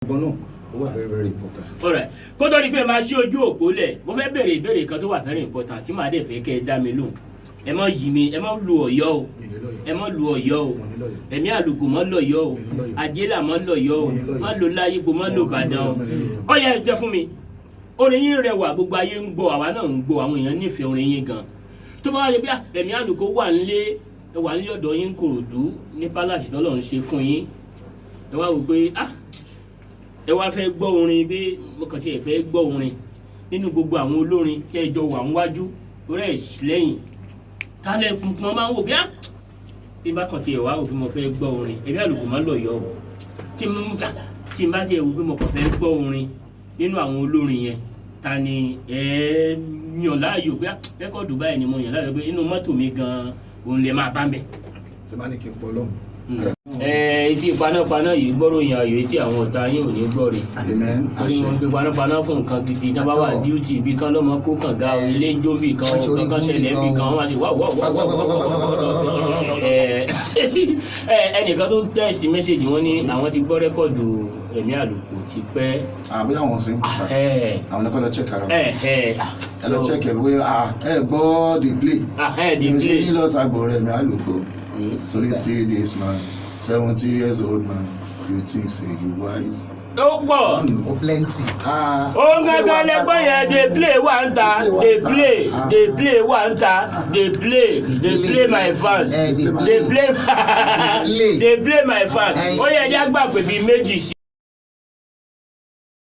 ṣùgbọ́n náà ó wà very very important. alright kó tó di pé máa ṣí ojú òpó lẹ̀ mo fẹ́ béèrè ìbéèrè kan tó wà very important tí màá dẹ̀ fẹ́ kẹ́ ẹ dá mi lóhùn ẹ má yí mi ẹ má lu Ọ̀yọ́ o ẹ má lu Ọ̀yọ́ o ẹ̀mí àlùkò má lọ̀yọ́ o àjẹlà má lọ̀yọ́ o má lo láyégbò má lo Ìbàdàn o ó yẹ jẹ́ fún mi orin yín rẹwà gbogbo ayé ń gbọ́ àwa náà ń gbọ́ àwọn èèyàn nífẹ̀ẹ́ orin yín gan tó bá wá yẹ bí ẹ̀mí àlùkò wà nílé ọ̀dọ̀ yín Kòròdú ní palace tọ́lọ̀ ń ṣe fún yín ẹ wá wò pé ẹ wá fẹ́ gbọ́ orin bí mo kàn tiẹ̀ fẹ́ gbọ́ orin nínú gbogbo àwọn olórin tí ẹ jọ wà níwájú orí ẹ̀ lẹ́yìn kálẹ̀ kùnkùn máa ń wò bí bá kàn tiẹ̀ wá wò bí mo fẹ́ gbọ́ orin ẹ̀mí àlùkò má lọ̀yọ́ o tí n bá tiẹ̀ wò bí mo kàn fẹ́ gbọ́ orin nínú àwọn olórin yẹn ta ni ẹ yàn láàyò pé rẹ́kọ̀dù báyìí ni mo yàn láàyò pé inú mọ́tò mi gan òun lè máa bá mẹ́. ṣé máa ní kí n pọ lọ́hùn. etí panápaná yìí gbọ́rọ̀ yàn ayò etí àwọn ọ̀tá yín ò ní gbọ́ rè. torí wọn gbé panápaná fún nǹkan gidi tí wọ́n bá wà díútì ibi kan lọ́mọ kó kàn ga ilé ń jó bì kan kankan ṣẹlẹ̀ bì kan wọ́n máa ṣe wá ẹnìkan tó tẹ́sì mẹ́sẹ̀jì wọn ní àwọn ti gbọ́ rẹ́kọ̀dù ẹ̀mí àlùkò ti pẹ́. àbúyá àwọn sí ń pàtà àwọn ẹ̀kọ́ lọ check ara ẹ lọ check ẹ wí ẹ gbọ́ the play ní lọ sàgbọ̀ rẹ̀ ẹ̀mí àlùkò so you see this man 70 years old man you think say you wise. ó pọ̀ ó plenty. ó ń gángan lẹ́gbọ́n yẹn dey play wà ń ta dey play wà ń ta dey play my fans dey play my fans ó yẹ ẹjẹ́ gbà pé bíi méjì sí.